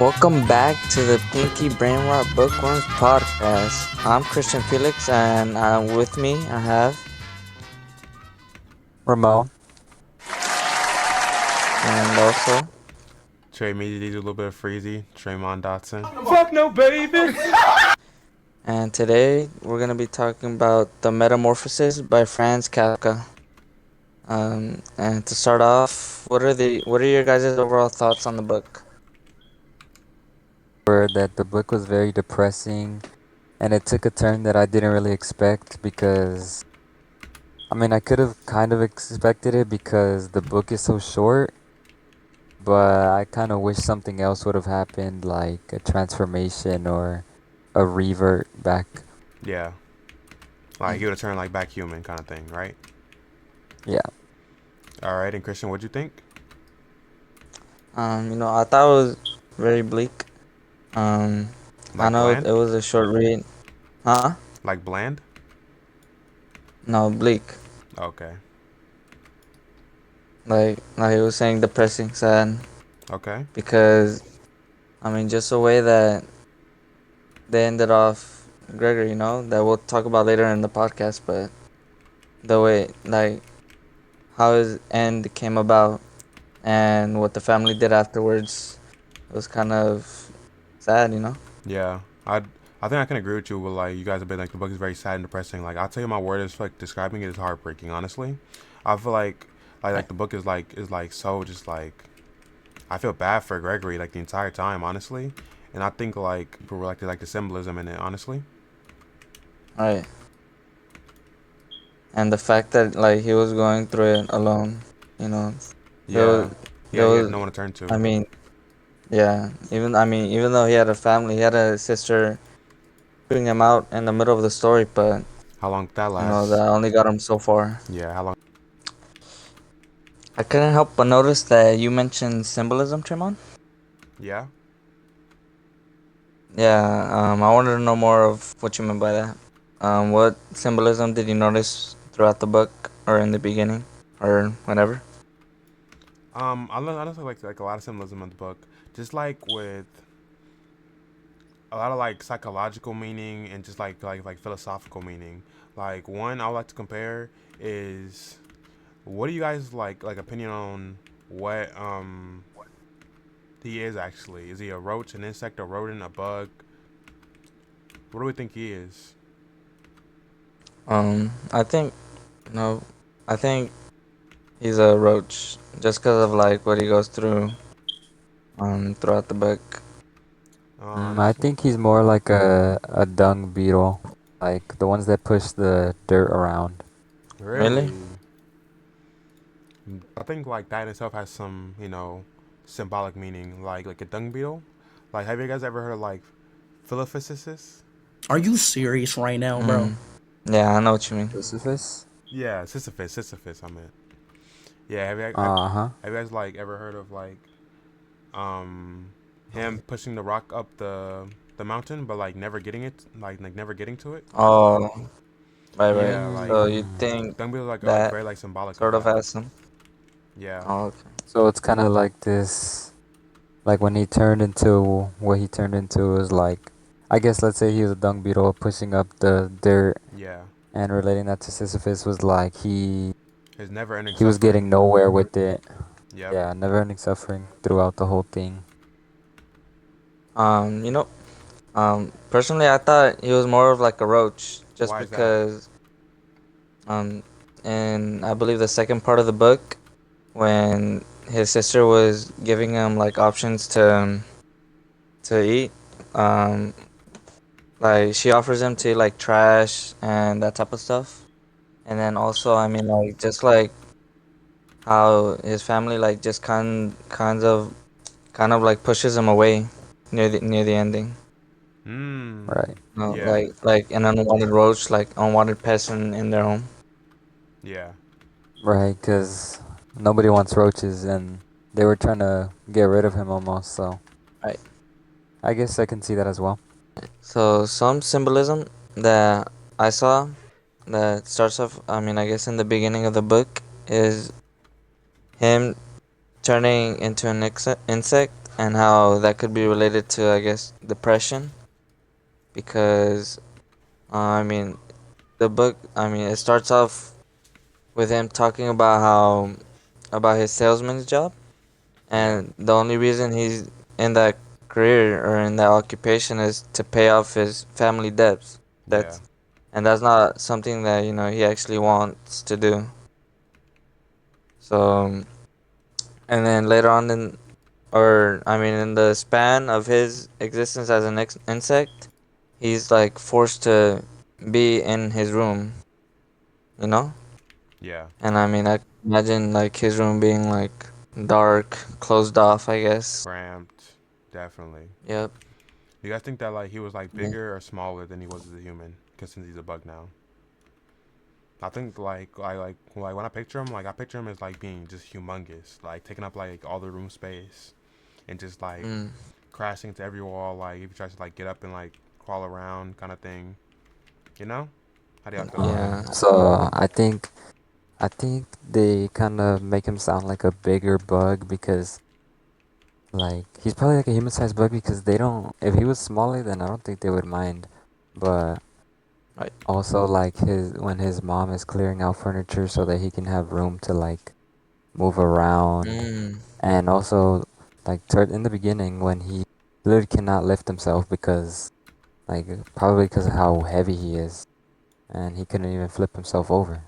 Welcome back to the PNKY Brainrot Bookworms podcast. I'm Christian Felix, and with me I have Ramon. and also Trey Meady, a little bit of Freezy, Draymond Dotson. Fuck no, baby. and today we're gonna be talking about the Metamorphosis by Franz Kafka. And to start off, what are your guys' overall thoughts on the book? That the book was very depressing, and it took a turn that I didn't really expect because, I could have kind of expected it because the book is so short, but I kind of wish something else would have happened, like a transformation or a revert back. Yeah. Like, he would have turned, like, back human kind of thing, right? Yeah. All right, and Christian, what'd you think? I thought it was very bleak. I Like know bland? it was a short read. Huh? Like bland? No, bleak. Okay. Like he was saying, depressing, sad. Okay. Because just the way that they ended off Gregory, that we'll talk about later in the podcast, but the way, like, how his end came about and what the family did afterwards was kind of sad. Yeah. I think I can agree with you with, like, you guys have been, like, the book is very sad and depressing. Like, I'll tell you my word is, like, describing it is heartbreaking, honestly. I feel like the book is, like, so just, like, I feel bad for Gregory, like, the entire time, honestly. And I think, like, people like the symbolism in it, honestly. Right. And the fact that, like, he was going through it alone, Yeah. there was, Yeah, there he had was, no one to turn to. I mean, yeah, even though he had a family, he had a sister putting him out in the middle of the story, but How long did that last? that only got him so far. Yeah, how long? I couldn't help but notice that you mentioned symbolism, Tremon. Yeah. Yeah, I wanted to know more of what you meant by that. What symbolism did you notice throughout the book, or in the beginning, or whatever? I like a lot of symbolism in the book, just like with a lot of like psychological meaning and just like philosophical meaning. Like one I would like to compare is, what do you guys like opinion on what he is actually? Is he a roach, an insect, a rodent, a bug? What do we think he is? I think, no, I think he's a roach just because of like what he goes through, throughout the book. I think he's more like a dung beetle, like the ones that push the dirt around. Really? Really? I think like that in itself has some, symbolic meaning. Like a dung beetle. Like, have you guys ever heard of like philophysis? Are you serious right now, bro? Yeah, I know what you mean. Sisyphus? Yeah, Sisyphus. I meant. Yeah, Uh-huh. have you guys like ever heard of like him pushing the rock up the mountain, but like never getting it, like never getting to it? Oh, right, Yeah, right. like So you think dung beetles like are like that very like symbolic of sort of that. has some? Yeah. Oh, okay. So it's kind of like this, like when he turned into what he turned into is like, I guess let's say he was a dung beetle pushing up the dirt, Yeah. and relating that to Sisyphus was like His never-ending he was suffering. getting nowhere with it. Yep. Yeah, never-ending suffering throughout the whole thing. Um, you know, personally, I thought he was more of like a roach, just Why is that? because, um, and I believe the second part of the book, when his sister was giving him like options to eat, um, like she offers him to eat like trash and that type of stuff, and then also, like just like how his family like just kind of like pushes him away near the ending. Hmm. Right. No, Yeah. like an unwanted roach, like unwanted pest in their home. Yeah. Right, because nobody wants roaches, and they were trying to get rid of him almost, so Right. I guess I can see that as well. So some symbolism that I saw that starts off, I guess in the beginning of the book, is him turning into an insect and how that could be related to, I guess, depression. Because I mean, the book. I mean, it starts off with him talking about how about his salesman's job, Yeah, and the only reason he's in that career or in that occupation is to pay off his family debts. yeah, That's and that's not something that he actually wants to do. So, and then later on or I mean, in the span of his existence as an insect, he's like forced to be in his room, you know. yeah. And I mean, I can imagine like his room being like dark, closed off, I guess. Cramped, definitely. Yep. You guys think that like he was like Yeah. bigger or smaller than he was as a human? Because since he's a bug now, I think like when I picture him, like I picture him as like being just humongous, like taking up like all the room space and just like Mm. crashing into every wall. Like if he tries to like get up and like crawl around, kind of thing. You know? How do y'all feel about it? Yeah. So I think they kind of make him sound like a bigger bug because like he's probably like a human-sized bug because they don't. If he was smaller, then I don't think they would mind. But Right. also like his when his mom is clearing out furniture so that he can have room to like move around, Mm. and also like in the beginning when he literally cannot lift himself because like probably because of how heavy he is, and he couldn't even flip himself over.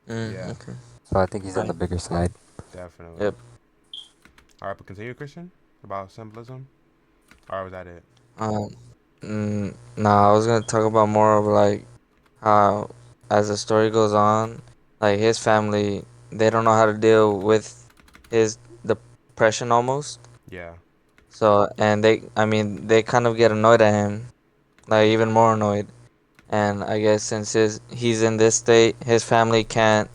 Mm. Yeah, Okay. So I think he's on the Right. bigger side. definitely. Yep. All right, but continue, Christian, about symbolism. Or was that it? Um. Nah, I was gonna talk about more of like how, as the story goes on, like his family, they don't know how to deal with his depression almost. Yeah, So, and I mean, they kind of get annoyed at him, like even more annoyed. And I guess since he's in this state, his family can't,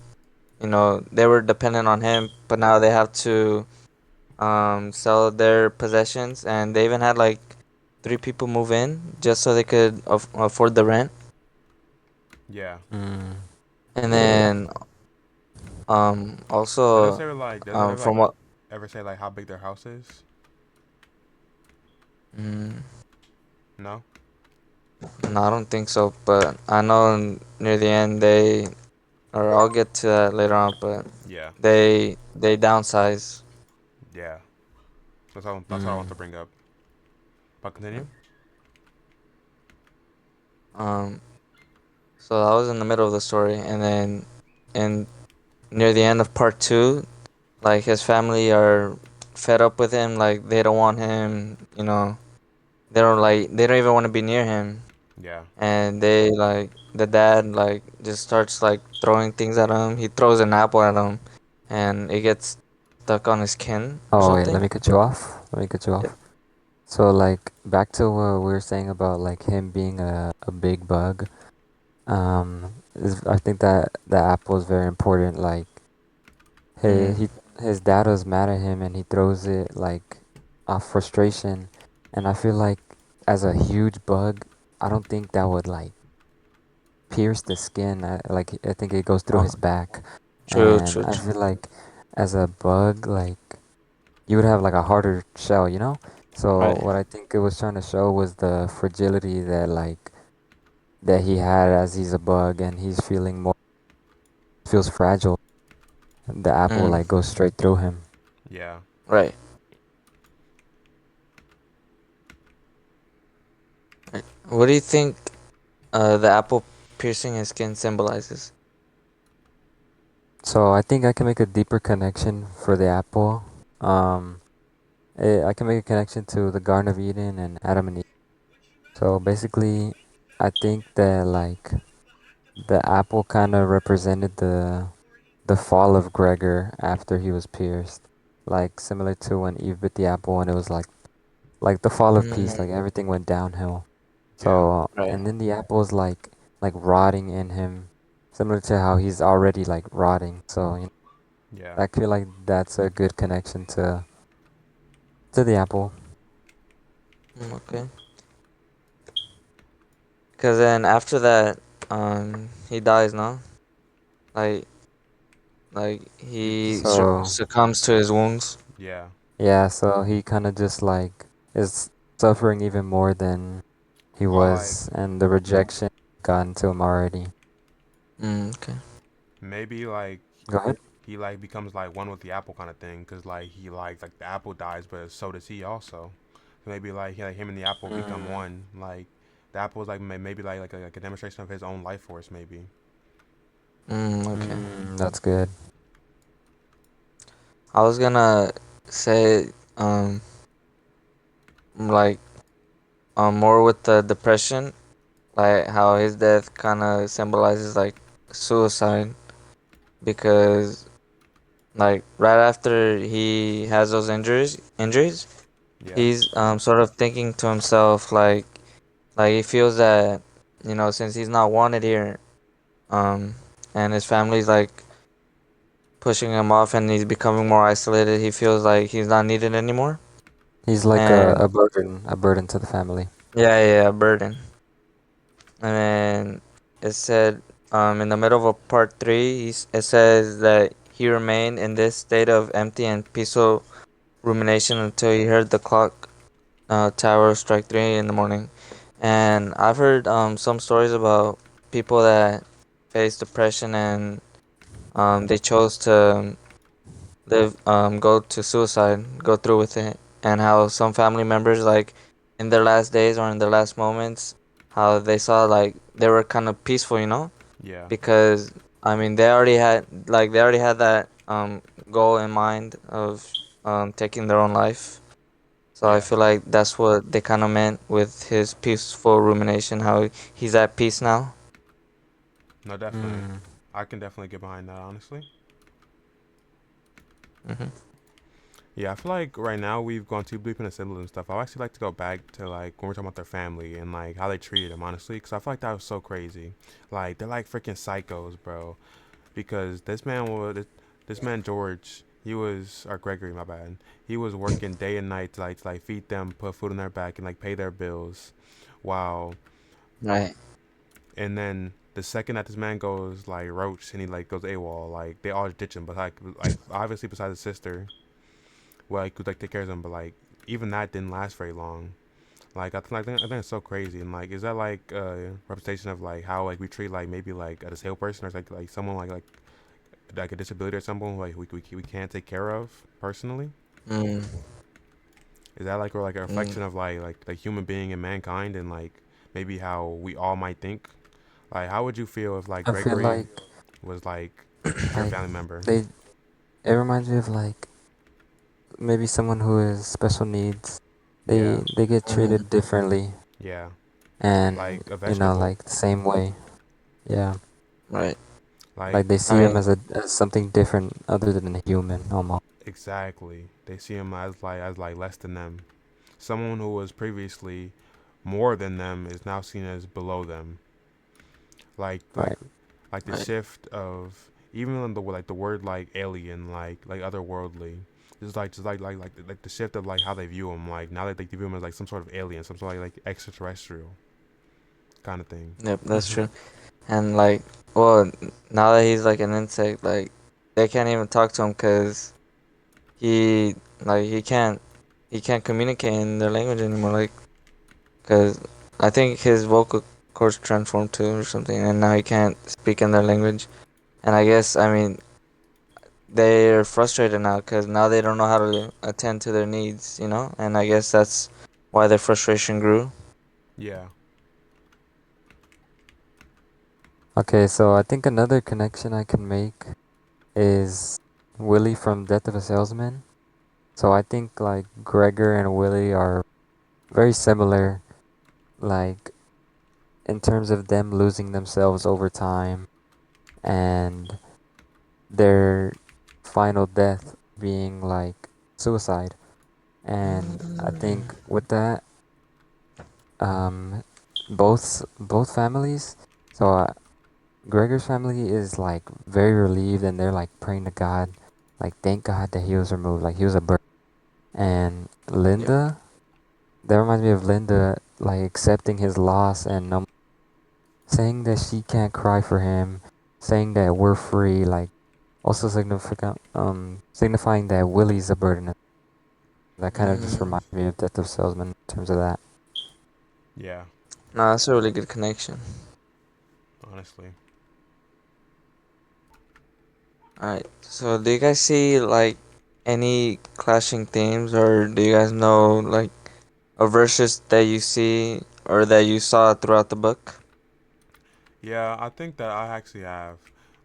they were dependent on him, but now they have to sell their possessions, and they even had like three people move in just so they could afford the rent. yeah. Mm. And then also Does it ever from like what ever say like how big their house is? mm, No. no, I don't think so, but I know near the end or I'll get to that later on, but Yeah, they downsize. yeah. That's what I want Mm. to bring up. But continue. Um, so I was in the middle of the story, and then in near the end of part two, like his family are fed up with him. Like they don't want him. They don't even want to be near him, Yeah, and they like the dad like just starts like throwing things at him. He throws an apple at him, and it gets stuck on his skin or Oh wait, let something. me cut you off. Let me cut you Yep. off. So like back to what we were saying about like him being a big bug. I think that the apple is very important. Like Mm. his dad was mad at him and he throws it like off frustration, and I feel like as a huge bug, I don't think that would like pierce the skin. I think it goes through Oh, his back, true, and true, I true. feel like as a bug, like you would have like a harder shell, you know? So Right. what I think it was trying to show was the fragility that he had as he's a bug and he's feels fragile. The apple Mm. like goes straight through him. yeah. Right. Right. What do you think the apple piercing his skin symbolizes? So I think I can make a deeper connection for the apple. Um, I can make a connection to the Garden of Eden and Adam and Eve. So basically, I think that like the apple kind of represented the fall of Gregor after he was pierced, like similar to when Eve bit the apple and it was like the fall of peace, Mm. like everything went downhill. Yeah, So Right. and then the apple is like rotting in him, similar to how he's already like rotting. So yeah, I feel like that's a good connection to the apple. Okay. Because then after that, he dies, no? Like, like he he So succumbs to his wounds. yeah. Yeah, so he kind of just like is suffering even more than he Or like was, and the rejection got into him already. Okay. maybe like Go ahead. he like becomes like one with the apple kind of thing, cause like he like the apple dies, but so does he also. So maybe like, him and the apple become Mm, one. Like the apple is like maybe like a demonstration of his own life force, maybe. Okay. that's good. I was gonna say, like, more with the depression, like how his death kind of symbolizes like suicide, because like right after he has those injuries, Yeah, he's sort of thinking to himself like he feels that, since he's not wanted here, um, and his family's like pushing him off and he's becoming more isolated, he feels like he's not needed anymore. He's like And a burden to the family. yeah, yeah, a burden. And then it said, in the middle of part three, it says that he remained in this state of empty and peaceful rumination until he heard the clock tower strike 3 in the morning. And I've heard some stories about people that face depression and they chose to live go to suicide, go through with it, and how some family members, like, in their last days or in their last moments, how they saw like they were kind of peaceful, yeah, because I mean they already had that goal in mind of taking their own life. So I yeah. feel like that's what they kind of meant with his peaceful rumination, how he's at peace now. No, definitely. Mm, I can definitely get behind that, honestly. Hmm. Yeah, I feel like right now we've gone too deep into symbols and stuff. I would actually like to go back to like when we're talking about their family and like how they treated them, honestly, because I feel like that was so crazy. Like they're like freaking psychos, bro. Because this man George, he was or Gregory, my bad. He was working day and night to like feed them, put food on their back, and like pay their bills. Wow. Right. And then the second that this man goes like roach and he like goes AWOL, like they all ditch him. But like obviously besides his sister, well, he could like take care of them. But like even that didn't last very long. Like I think it's so crazy. And like is that like a representation of like how like we treat like maybe like a disabled person or like someone like a disability or someone like we can't take care of personally? Mm, Is that like or like a mm. reflection of like human being and mankind and like maybe how we all might think? Like how would you feel if like I feel Gregory like was like your like family member? they it reminds me of like maybe someone who has special needs. Yeah, They get Mm, treated differently, yeah, and like a vegetable. like the same way. Yeah, right. Like like they I see them mean, as something different other than a human almost. exactly, they see him as like less than them. Someone who was previously more than them is now seen as below them. Like like Right. like the right. shift of even in the like the word like alien like otherworldly. Just like the shift of like how they view him. Like now that they view him as like some sort of alien, some sort of like extraterrestrial kind of thing. Yep, that's true. And like, well, now that he's like an insect, like they can't even talk to him because he like he can't communicate in their language anymore. Like, because I think his vocal cords transformed too or something, and now he can't speak in their language. And I guess, I mean, they're frustrated now because now they don't know how to attend to their needs, and I guess that's why their frustration grew. Yeah. Okay, so I think another connection I can make is Willie from Death of a Salesman. So I think like Gregor and Willie are very similar, like in terms of them losing themselves over time and their final death being like suicide. And I think with that, um, both families. So Gregor's family is like very relieved, and they're like praying to God, like thank God that he was removed, like he was a bird. And Yep. Linda, that reminds me of Linda like accepting his loss and saying that she can't cry for him, saying that we're free, like also signifying that Willie's a burden. That kind of just Mm. reminds me of Death of Salesman in terms of that. Yeah, No, that's a really good connection. honestly. Alright, so do you guys see like any clashing themes, or do you guys know like a verses that you see or that you saw throughout the book? Yeah, I think that I actually have.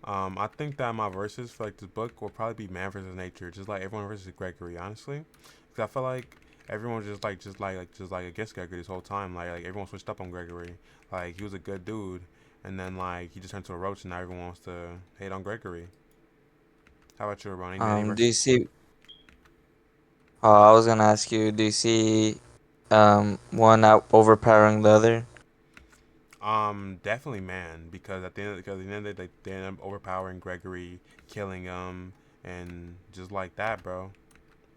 I think that my verses for like this book will probably be man versus nature, just like everyone versus Gregory. Honestly, because I feel like everyone was just like against Gregory this whole time. Like everyone switched up on Gregory. Like he was a good dude, and then like he just turned to a roach, and now everyone wants to hate on Gregory. How about you, Ron? Any Do you verses? see? Oh, I was gonna ask you. Do you see one out overpowering the other? Definitely man, because at the end of the day, they end up overpowering Gregory, killing him, and just like that, bro.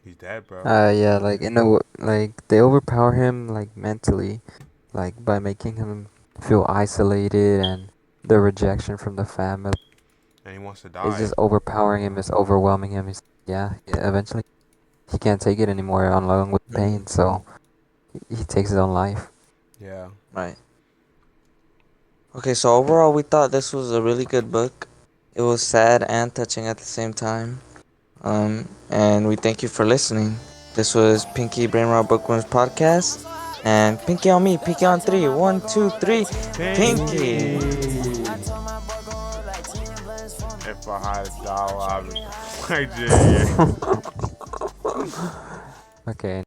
He's dead, bro. Yeah, like like they overpower him like mentally, like by making him feel isolated and the rejection from the family And he wants to is die. just overpowering him, it's overwhelming him. Yeah, eventually he can't take it anymore along with Mm, pain, so he takes his own life. Yeah. right. Okay, so overall, we thought this was a really good book. It was sad and touching at the same time. And we thank you for listening. This was Pinky Brainrot Bookworms podcast, and Pinky on me, Pinky on three. One, two, three, Pinky. Pinky. If I had $1, I would play J. Okay.